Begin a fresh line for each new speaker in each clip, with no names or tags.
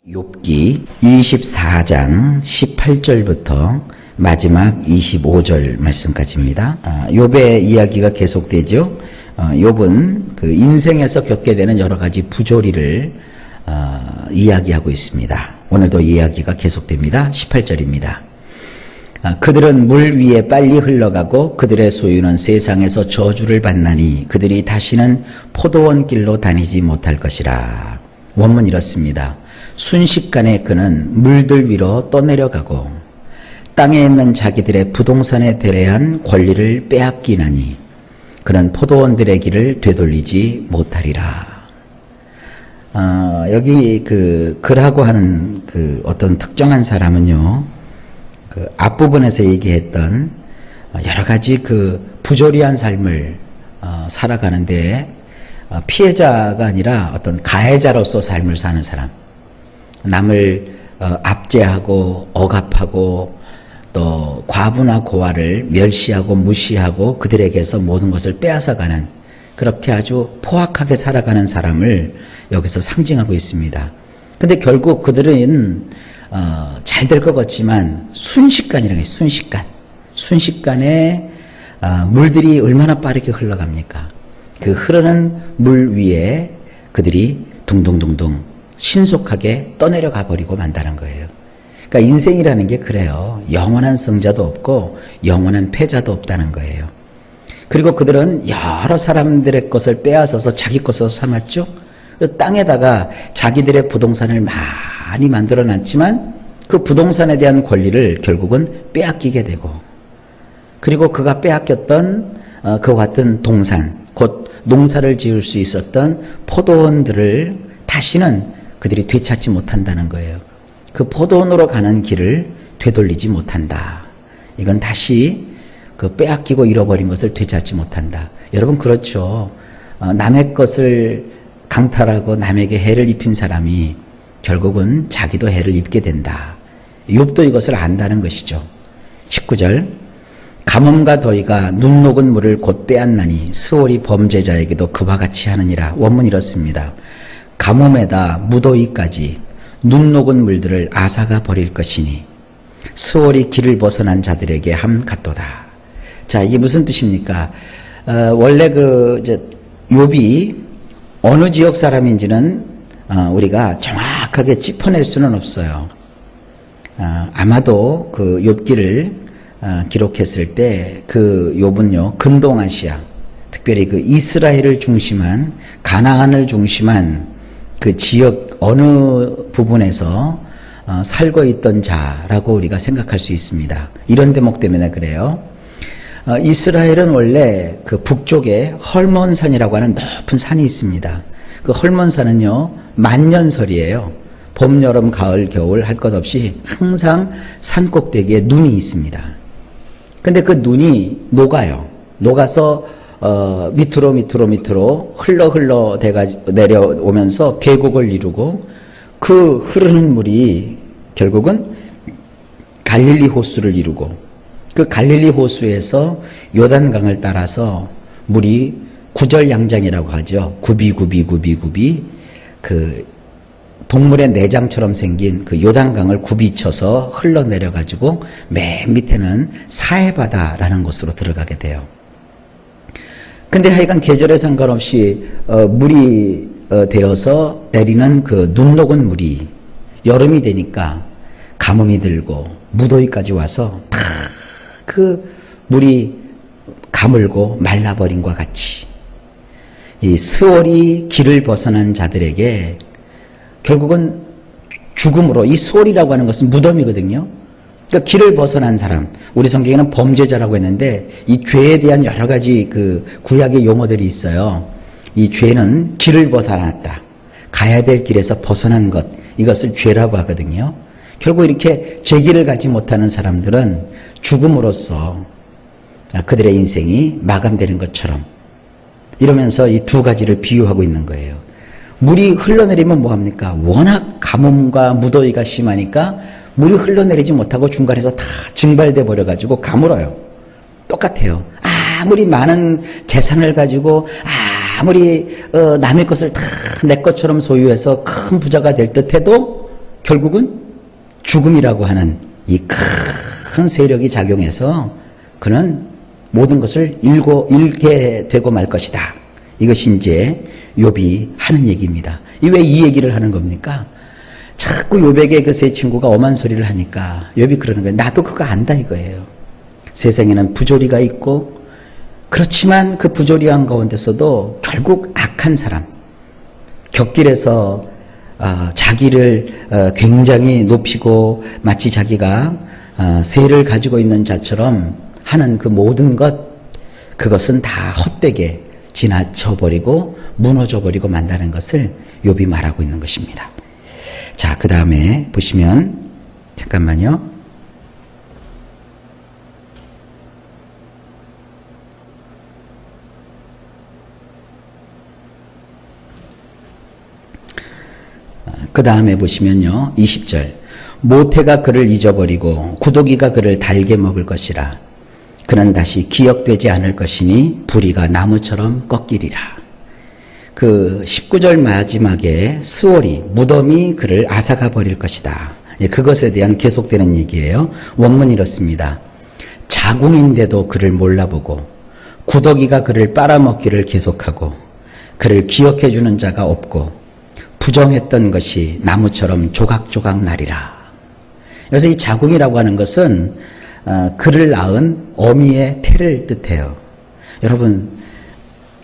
욥기 24장 18절부터 마지막 25절 말씀까지입니다. 욥의 이야기가 계속되죠. 욥은 그 인생에서 겪게 되는 여러 가지 부조리를 이야기하고 있습니다. 오늘도 이야기가 계속됩니다. 18절입니다. 그들은 물 위에 빨리 흘러가고 그들의 소유는 세상에서 저주를 받나니 그들이 다시는 포도원 길로 다니지 못할 것이라. 원문 이렇습니다. 순식간에 그는 물들 위로 떠내려가고 땅에 있는 자기들의 부동산에 대한 권리를 빼앗기나니 그는 포도원들의 길을 되돌리지 못하리라. 여기 그라고 하는 그 어떤 특정한 사람은요, 그 앞부분에서 얘기했던 여러 가지 그 부조리한 삶을 살아가는데 피해자가 아니라 어떤 가해자로서 삶을 사는 사람, 남을 압제하고 억압하고 또 과부나 고아를 멸시하고 무시하고 그들에게서 모든 것을 빼앗아가는, 그렇게 아주 포악하게 살아가는 사람을 여기서 상징하고 있습니다. 근데 결국 그들은 잘 될 것 같지만 순식간이라는 게 순식간에 물들이 얼마나 빠르게 흘러갑니까? 그 흐르는 물 위에 그들이 둥둥둥둥 신속하게 떠내려가 버리고 만다는 거예요. 그러니까 인생이라는 게 그래요. 영원한 승자도 없고 영원한 패자도 없다는 거예요. 그리고 그들은 여러 사람들의 것을 빼앗아서 자기 것으로 삼았죠. 땅에다가 자기들의 부동산을 많이 만들어 놨지만 그 부동산에 대한 권리를 결국은 빼앗기게 되고, 그리고 그가 빼앗겼던 그와 같은 동산, 곧 농사를 지을 수 있었던 포도원들을 다시는 그들이 되찾지 못한다는 거예요. 그 포도원으로 가는 길을 되돌리지 못한다. 이건 다시 그 빼앗기고 잃어버린 것을 되찾지 못한다. 여러분 그렇죠. 남의 것을 강탈하고 남에게 해를 입힌 사람이 결국은 자기도 해를 입게 된다. 욥도 이것을 안다는 것이죠. 19절, 가뭄과 더위가 눈 녹은 물을 곧 빼앗나니 스올이 범죄자에게도 그와 같이 하느니라. 원문 이렇습니다. 가뭄에다 무더위까지 눈 녹은 물들을 아사가 버릴 것이니 스올이 길을 벗어난 자들에게 함 같도다. 자, 이게 무슨 뜻입니까? 원래 욥이 어느 지역 사람인지는 우리가 정확하게 짚어낼 수는 없어요. 아마도 그 욥기를 기록했을 때 그 욥은요, 근동아시아, 특별히 그 이스라엘을 중심한, 가나안을 중심한 그 지역 어느 부분에서 살고 있던 자라고 우리가 생각할 수 있습니다. 이런 대목 때문에 그래요. 이스라엘은 원래 그 북쪽에 헐몬산이라고 하는 높은 산이 있습니다. 그 헐몬산은요, 만년설이에요. 봄, 여름, 가을, 겨울 할 것 없이 항상 산 꼭대기에 눈이 있습니다. 근데 그 눈이 녹아요. 녹아서 밑으로 흘러 내려오면서 계곡을 이루고, 그 흐르는 물이 결국은 갈릴리 호수를 이루고, 그 갈릴리 호수에서 요단강을 따라서 물이 구절양장이라고 하죠. 굽이 그 동물의 내장처럼 생긴 그 요단강을 굽이쳐서 흘러내려가지고 맨 밑에는 사해바다라는 곳으로 들어가게 돼요. 근데 하여간 계절에 상관없이 물이 되어서 내리는 그 눈 녹은 물이 여름이 되니까 가뭄이 들고 무더위까지 와서 다 그 물이 가물고 말라버린 것 같이 이 스올이 길을 벗어난 자들에게 결국은 죽음으로, 이 스올이라고 하는 것은 무덤이거든요. 그러니까 길을 벗어난 사람, 우리 성경에는 범죄자라고 했는데 이 죄에 대한 여러 가지 그 구약의 용어들이 있어요. 이 죄는 길을 벗어났다, 가야 될 길에서 벗어난 것, 이것을 죄라고 하거든요. 결국 이렇게 제길을 가지 못하는 사람들은 죽음으로써 그들의 인생이 마감되는 것처럼, 이러면서 이 두 가지를 비유하고 있는 거예요. 물이 흘러내리면 뭐합니까? 워낙 가뭄과 무더위가 심하니까 물이 흘러내리지 못하고 중간에서 다 증발돼 버려가지고 가물어요. 똑같아요. 아무리 많은 재산을 가지고 아무리 남의 것을 다 내 것처럼 소유해서 큰 부자가 될 듯 해도 결국은 죽음이라고 하는 이 큰 세력이 작용해서 그는 모든 것을 잃게 되고 말 것이다. 이것이 이제 욥이 하는 얘기입니다. 왜 이 얘기를 하는 겁니까? 자꾸 욥에게 그 세 친구가 엄한 소리를 하니까 욥이 그러는 거예요. 나도 그거 안다 이거예요. 세상에는 부조리가 있고 그렇지만 그 부조리한 가운데서도 결국 악한 사람, 곁길에서 자기를 굉장히 높이고 마치 자기가 세를 가지고 있는 자처럼 하는 그 모든 그것은 다 헛되게 지나쳐버리고 무너져버리고 만다는 것을 욥이 말하고 있는 것입니다. 자, 그 다음에 보시면 잠깐만요. 그 다음에 보시면요. 20절. 모태가 그를 잊어버리고 구더기가 그를 달게 먹을 것이라. 그는 다시 기억되지 않을 것이니 부리가 나무처럼 꺾이리라. 그 19절 마지막에 스월이 무덤이 그를 앗아가 버릴 것이다. 그것에 대한 계속되는 얘기예요. 원문이 이렇습니다. 자궁인데도 그를 몰라보고 구더기가 그를 빨아먹기를 계속하고 그를 기억해주는 자가 없고 부정했던 것이 나무처럼 조각조각 나리라. 그래서 이 자궁이라고 하는 것은 그를 낳은 어미의 태를 뜻해요. 여러분,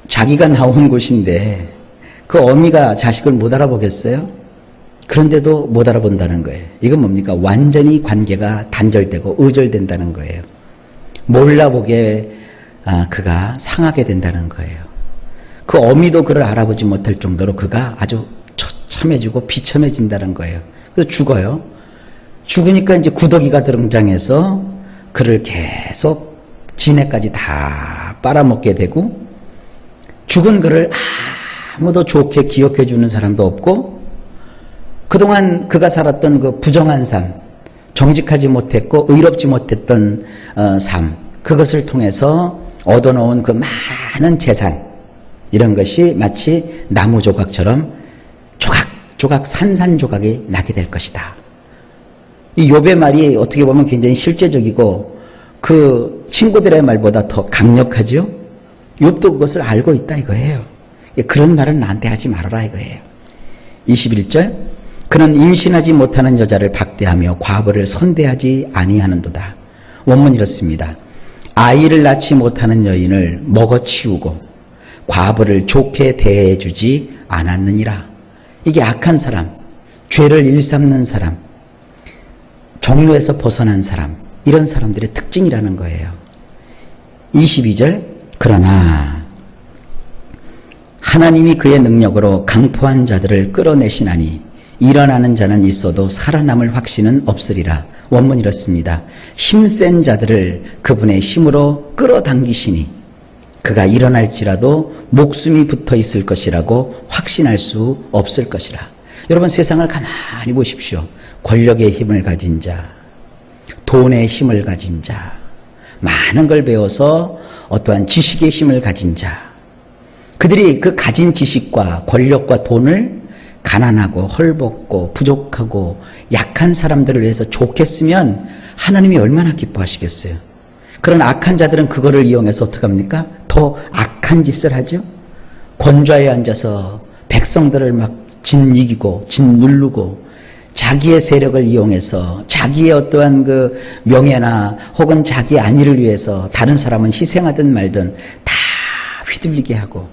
자기가 나온 곳인데 그 어미가 자식을 못 알아보겠어요? 그런데도 못 알아본다는 거예요. 이건 뭡니까? 완전히 관계가 단절되고 의절된다는 거예요. 몰라보게 그가 상하게 된다는 거예요. 그 어미도 그를 알아보지 못할 정도로 그가 아주 처참해지고 비참해진다는 거예요. 그래서 죽어요. 죽으니까 이제 구더기가 등장해서 그를 계속 진해까지 다 빨아먹게 되고 죽은 그를 아무도 좋게 기억해 주는 사람도 없고 그동안 그가 살았던 그 부정한 삶, 정직하지 못했고 의롭지 못했던 삶, 그것을 통해서 얻어놓은 그 많은 재산, 이런 것이 마치 나무 조각처럼 조각조각 산산조각이 나게 될 것이다. 이 욥의 말이 어떻게 보면 굉장히 실제적이고 그 친구들의 말보다 더 강력하죠. 욥도 그것을 알고 있다 이거예요. 그런 말은 나한테 하지 말아라 이거예요. 21절. 그는 임신하지 못하는 여자를 박대하며 과부를 선대하지 아니하는도다. 원문이 이렇습니다. 아이를 낳지 못하는 여인을 먹어치우고 과부를 좋게 대해주지 않았느니라. 이게 악한 사람, 죄를 일삼는 사람, 종로에서 벗어난 사람, 이런 사람들의 특징이라는 거예요. 22절. 그러나 하나님이 그의 능력으로 강포한 자들을 끌어내시나니 일어나는 자는 있어도 살아남을 확신은 없으리라. 원문 이렇습니다. 힘센 자들을 그분의 힘으로 끌어당기시니 그가 일어날지라도 목숨이 붙어 있을 것이라고 확신할 수 없을 것이라. 여러분, 세상을 가만히 보십시오. 권력의 힘을 가진 자, 돈의 힘을 가진 자, 많은 걸 배워서 어떠한 지식의 힘을 가진 자, 그들이 그 가진 지식과 권력과 돈을 가난하고 헐벗고 부족하고 약한 사람들을 위해서 좋게 쓰면 하나님이 얼마나 기뻐하시겠어요. 그런 악한 자들은 그거를 이용해서 어떻게 합니까? 더 악한 짓을 하죠. 권좌에 앉아서 백성들을 막 짓이기고 짓누르고 자기의 세력을 이용해서 자기의 어떠한 그 명예나 혹은 자기의 안위를 위해서 다른 사람은 희생하든 말든 다 휘둘리게 하고,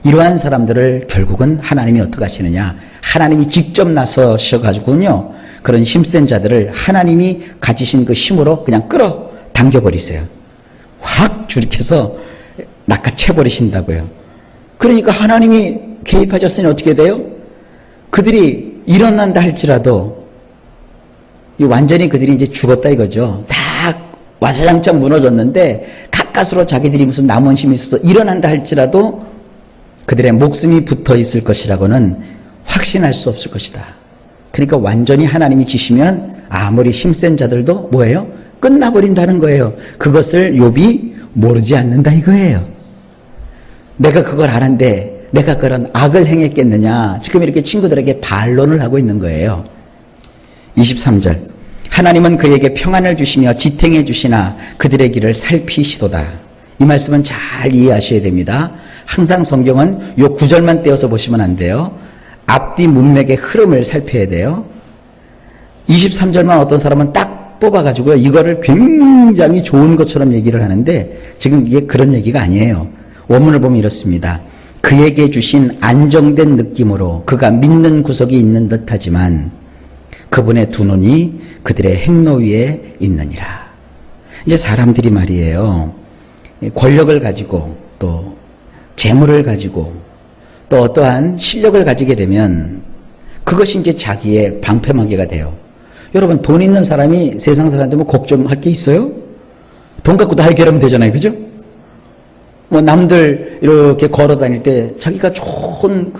이러한 사람들을 결국은 하나님이 어떻게 하시느냐, 하나님이 직접 나서셔가지고요 그런 힘센 자들을 하나님이 가지신 그 힘으로 그냥 끌어 당겨버리세요. 확 주lik해서 낚아채버리신다고요. 그러니까 하나님이 개입하셨으니 어떻게 돼요? 그들이 일어난다 할지라도 완전히 그들이 이제 죽었다 이거죠. 다 와사장창 무너졌는데 가까스로 자기들이 무슨 남은 힘이 있어서 일어난다 할지라도 그들의 목숨이 붙어 있을 것이라고는 확신할 수 없을 것이다. 그러니까 완전히 하나님이 지시면 아무리 힘센 자들도 뭐예요? 끝나버린다는 거예요. 그것을 욥이 모르지 않는다 이거예요. 내가 그걸 아는데 내가 그런 악을 행했겠느냐, 지금 이렇게 친구들에게 반론을 하고 있는 거예요. 23절. 하나님은 그에게 평안을 주시며 지탱해 주시나 그들의 길을 살피시도다. 이 말씀은 잘 이해하셔야 됩니다. 항상 성경은 요 구절만 떼어서 보시면 안 돼요. 앞뒤 문맥의 흐름을 살펴야 돼요. 23절만 어떤 사람은 딱 뽑아가지고요. 이거를 굉장히 좋은 것처럼 얘기를 하는데 지금 이게 그런 얘기가 아니에요. 원문을 보면 이렇습니다. 그에게 주신 안정된 느낌으로 그가 믿는 구석이 있는 듯하지만 그분의 두 눈이 그들의 행로 위에 있느니라. 이제 사람들이 말이에요. 권력을 가지고 또 재물을 가지고 또 어떠한 실력을 가지게 되면 그것이 이제 자기의 방패막이가 돼요. 여러분 돈 있는 사람이 세상 사람들 뭐 걱정할 게 있어요? 돈 갖고 다 해결하면 되잖아요. 그죠? 뭐 남들 이렇게 걸어 다닐 때 자기가 좋은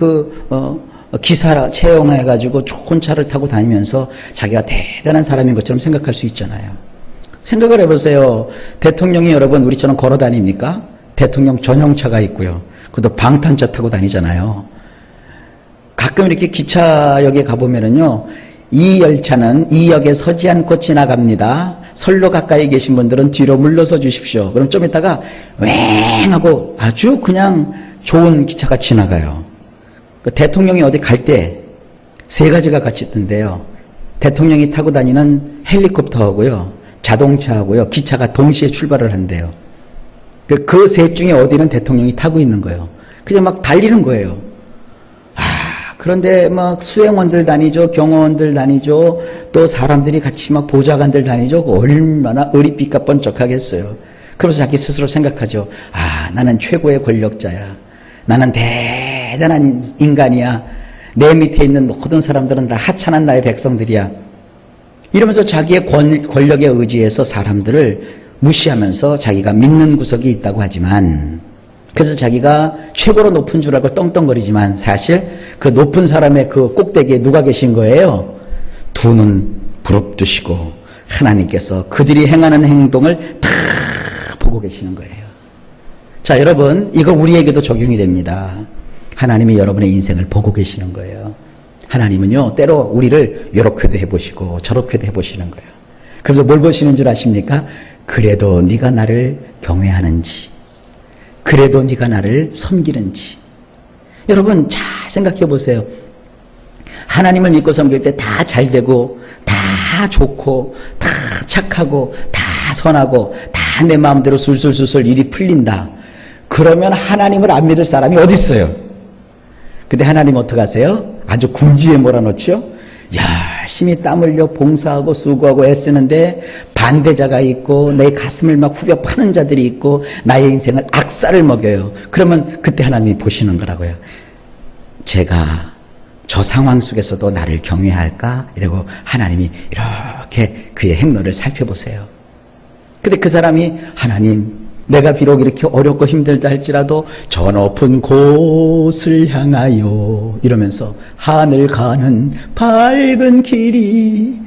기사 채용해가지고 좋은 차를 타고 다니면서 자기가 대단한 사람인 것처럼 생각할 수 있잖아요. 생각을 해보세요. 대통령이 여러분 우리처럼 걸어 다닙니까? 대통령 전용차가 있고요. 그것도 방탄차 타고 다니잖아요. 가끔 이렇게 기차역에 가보면은요, 이 열차는 이 역에 서지 않고 지나갑니다. 선로 가까이 계신 분들은 뒤로 물러서 주십시오. 그럼 좀 이따가 왱 하고 아주 그냥 좋은 기차가 지나가요. 그 대통령이 어디 갈 때 세 가지가 같이 있던데요. 대통령이 타고 다니는 헬리콥터하고요, 자동차하고요, 기차가 동시에 출발을 한대요. 그 셋 중에 어디는 대통령이 타고 있는 거예요. 그냥 막 달리는 거예요. 그런데 막 수행원들 다니죠, 경호원들 다니죠, 또 사람들이 같이 막 보좌관들 다니죠. 얼마나 의리빛가 번쩍하겠어요. 그래서 자기 스스로 생각하죠. 나는 최고의 권력자야. 나는 대단한 인간이야. 내 밑에 있는 모든 사람들은 다 하찮은 나의 백성들이야. 이러면서 자기의 권력에 의지해서 사람들을 무시하면서 자기가 믿는 구석이 있다고 하지만, 그래서 자기가 최고로 높은 줄 알고 떵떵거리지만 사실 그 높은 사람의 그 꼭대기에 누가 계신 거예요? 두 눈 부릅뜨시고 하나님께서 그들이 행하는 행동을 다 보고 계시는 거예요. 자, 여러분, 이거 우리에게도 적용이 됩니다. 하나님이 여러분의 인생을 보고 계시는 거예요. 하나님은요, 때로 우리를 이렇게도 해보시고 저렇게도 해보시는 거예요. 그래서 뭘 보시는 줄 아십니까? 그래도 네가 나를 경외하는지, 그래도 네가 나를 섬기는지. 여러분 잘 생각해 보세요. 하나님을 믿고 섬길 때 다 잘되고 다 좋고 다 착하고 다 선하고 다 내 마음대로 술술술술 일이 풀린다. 그러면 하나님을 안 믿을 사람이 어디 있어요? 근데 하나님 어떡하세요? 아주 궁지에 몰아넣죠. 열심히 땀 흘려 봉사하고 수고하고 애쓰는데 반대자가 있고 내 가슴을 막 후벼 파는 자들이 있고 나의 인생을 악살을 먹여요. 그러면 그때 하나님이 보시는 거라고요. 제가 저 상황 속에서도 나를 경외할까? 이러고 하나님이 이렇게 그의 행로를 살펴보세요. 근데 그 사람이 하나님, 내가 비록 이렇게 어렵고 힘들다 할지라도 저 높은 곳을 향하여 이러면서 하늘 가는 밝은 길이,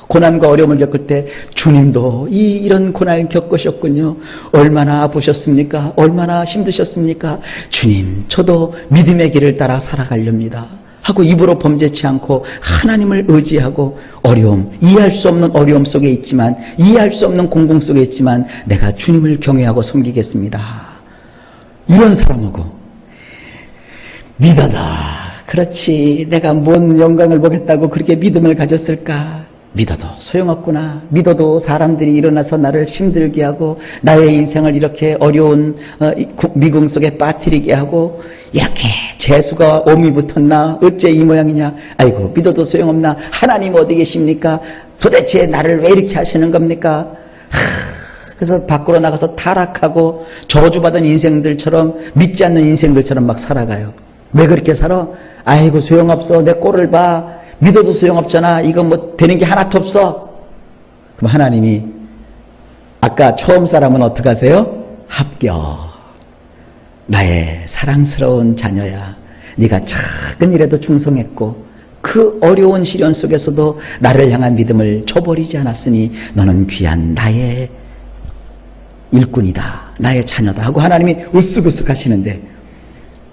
고난과 어려움을 겪을 때 주님도 이런 고난을 겪으셨군요. 얼마나 아프셨습니까? 얼마나 힘드셨습니까? 주님, 저도 믿음의 길을 따라 살아가렵니다 하고 입으로 범죄치 않고 하나님을 의지하고 어려움, 이해할 수 없는 어려움 속에 있지만, 이해할 수 없는 공공 속에 있지만 내가 주님을 경외하고 섬기겠습니다. 이런 사람하고 믿어라. 그렇지, 내가 뭔 영광을 보겠다고 그렇게 믿음을 가졌을까? 믿어도 소용없구나. 믿어도 사람들이 일어나서 나를 힘들게 하고 나의 인생을 이렇게 어려운 미궁 속에 빠뜨리게 하고, 이렇게 재수가 오미 붙었나? 어째 이 모양이냐? 아이고, 믿어도 소용없나? 하나님 어디 계십니까? 도대체 나를 왜 이렇게 하시는 겁니까? 그래서 밖으로 나가서 타락하고 저주받은 인생들처럼, 믿지 않는 인생들처럼 막 살아가요. 왜 그렇게 살아? 아이고, 소용없어. 내 꼴을 봐. 믿어도 소용없잖아. 이거 뭐 되는 게 하나도 없어. 그럼 하나님이 아까 처음 사람은 어떻게 하세요? 합격. 나의 사랑스러운 자녀야. 네가 작은 일에도 충성했고 그 어려운 시련 속에서도 나를 향한 믿음을 저버리지 않았으니 너는 귀한 나의 일꾼이다. 나의 자녀다 하고 하나님이 으쓱으쓱 하시는데,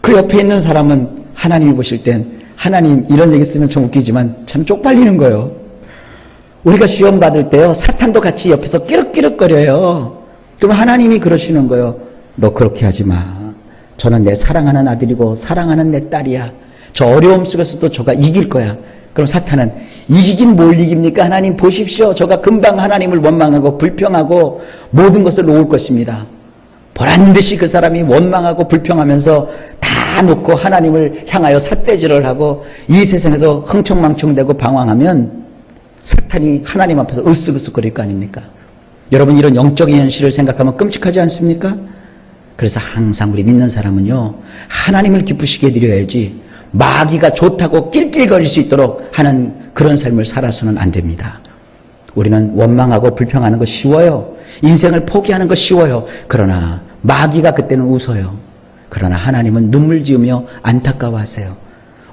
그 옆에 있는 사람은 하나님이 보실 땐, 하나님, 이런 얘기 쓰면 좀 웃기지만 참 쪽팔리는 거예요. 우리가 시험 받을 때요, 사탄도 같이 옆에서 끼륵끼륵거려요. 그럼 하나님이 그러시는 거예요. 너 그렇게 하지 마. 저는 내 사랑하는 아들이고 사랑하는 내 딸이야. 저 어려움 속에서도 저가 이길 거야. 그럼 사탄은 이기긴 뭘 이깁니까? 하나님 보십시오. 저가 금방 하나님을 원망하고 불평하고 모든 것을 놓을 것입니다. 보란듯이 그 사람이 원망하고 불평하면서 다 놓고 하나님을 향하여 삿대질을 하고 이 세상에서 흥청망청되고 방황하면 사탄이 하나님 앞에서 으쓱으쓱거릴 거 아닙니까? 여러분, 이런 영적인 현실을 생각하면 끔찍하지 않습니까? 그래서 항상 우리 믿는 사람은요, 하나님을 기쁘시게 해드려야지 마귀가 좋다고 낄낄거릴 수 있도록 하는 그런 삶을 살아서는 안 됩니다. 우리는 원망하고 불평하는 거 쉬워요. 인생을 포기하는 거 쉬워요. 그러나 마귀가 그때는 웃어요. 그러나 하나님은 눈물 지으며 안타까워하세요.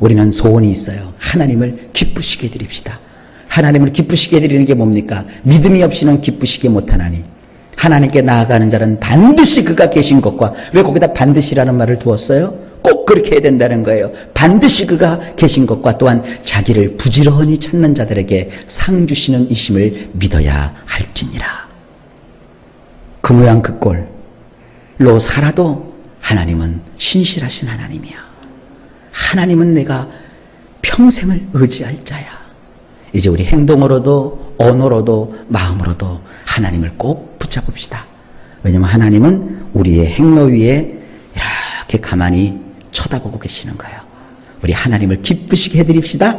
우리는 소원이 있어요. 하나님을 기쁘시게 해드립시다. 하나님을 기쁘시게 해드리는 게 뭡니까? 믿음이 없이는 기쁘시게 못하나니 하나님께 나아가는 자는 반드시 그가 계신 것과, 왜 거기다 반드시라는 말을 두었어요? 꼭 그렇게 해야 된다는 거예요. 반드시 그가 계신 것과 또한 자기를 부지런히 찾는 자들에게 상 주시는 이심을 믿어야 할지니라. 그 모양 그 꼴로 살아도 하나님은 신실하신 하나님이야. 하나님은 내가 평생을 의지할 자야. 이제 우리 행동으로도 언어로도 마음으로도 하나님을 꼭 붙잡읍시다. 왜냐하면 하나님은 우리의 행로 위에 이렇게 가만히 쳐다보고 계시는 거예요. 우리 하나님을 기쁘시게 해드립시다.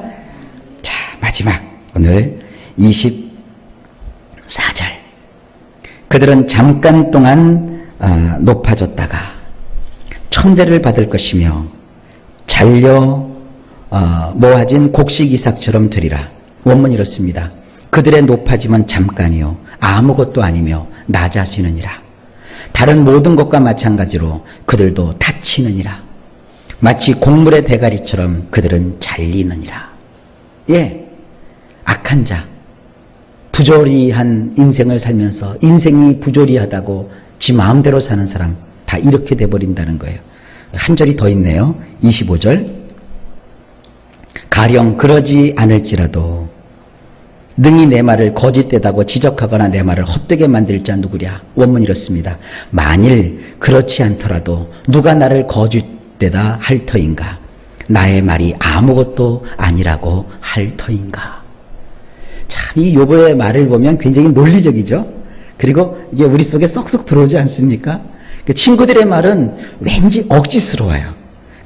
자, 마지막 오늘 24절. 그들은 잠깐 동안 높아졌다가 천대를 받을 것이며 잘려 모아진 곡식 이삭처럼 되리라. 원문이 이렇습니다. 그들의 높아짐은 잠깐이요 아무것도 아니며 낮아지느니라. 다른 모든 것과 마찬가지로 그들도 다치느니라. 마치 곡물의 대가리처럼 그들은 잘리느니라. 예, 악한 자, 부조리한 인생을 살면서 인생이 부조리하다고 지 마음대로 사는 사람 다 이렇게 돼버린다는 거예요. 한 절이 더 있네요. 25절. 가령 그러지 않을지라도 능히 내 말을 거짓되다고 지적하거나 내 말을 헛되게 만들 자 누구랴. 원문이 이렇습니다. 만일 그렇지 않더라도 누가 나를 거짓되다 할 터인가? 나의 말이 아무것도 아니라고 할 터인가? 참, 이 욥의 말을 보면 굉장히 논리적이죠. 그리고 이게 우리 속에 쏙쏙 들어오지 않습니까? 친구들의 말은 왠지 억지스러워요.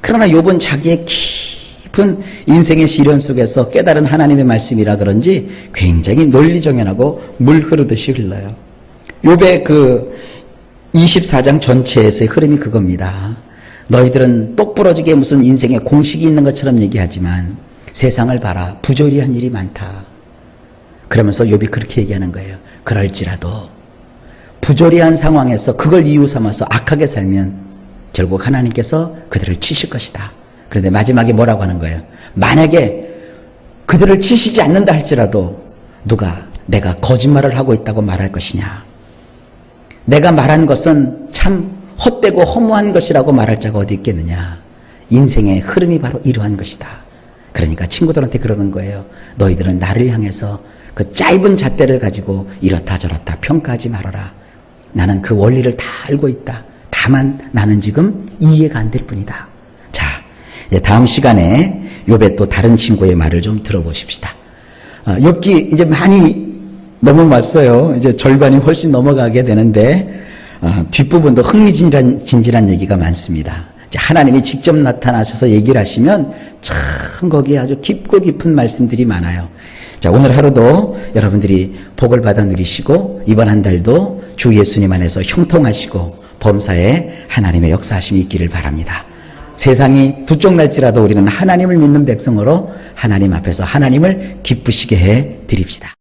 그러나 욥은 자기의 깊은 인생의 시련 속에서 깨달은 하나님의 말씀이라 그런지 굉장히 논리정연하고 물 흐르듯이 흘러요. 욥의 그 24장 전체에서의 흐름이 그겁니다. 너희들은 똑부러지게 무슨 인생에 공식이 있는 것처럼 얘기하지만 세상을 봐라. 부조리한 일이 많다. 그러면서 욥이 그렇게 얘기하는 거예요. 그럴지라도 부조리한 상황에서 그걸 이유 삼아서 악하게 살면 결국 하나님께서 그들을 치실 것이다. 그런데 마지막에 뭐라고 하는 거예요? 만약에 그들을 치시지 않는다 할지라도 누가 내가 거짓말을 하고 있다고 말할 것이냐? 내가 말한 것은 참 헛되고 허무한 것이라고 말할 자가 어디 있겠느냐? 인생의 흐름이 바로 이러한 것이다. 그러니까 친구들한테 그러는 거예요. 너희들은 나를 향해서 그 짧은 잣대를 가지고 이렇다 저렇다 평가하지 말아라. 나는 그 원리를 다 알고 있다. 다만 나는 지금 이해가 안 될 뿐이다. 자, 다음 시간에 욥의 또 다른 친구의 말을 좀 들어보십시다. 욥기 이제 많이 넘어왔어요. 이제 절반이 훨씬 넘어가게 되는데 뒷부분도 흥미진진한 얘기가 많습니다. 이제 하나님이 직접 나타나셔서 얘기를 하시면 참 거기에 아주 깊고 깊은 말씀들이 많아요. 자, 오늘 하루도 여러분들이 복을 받아 누리시고 이번 한 달도 주 예수님 안에서 형통하시고 범사에 하나님의 역사하심이 있기를 바랍니다. 세상이 두 쪽 날지라도 우리는 하나님을 믿는 백성으로 하나님 앞에서 하나님을 기쁘시게 해 드립시다.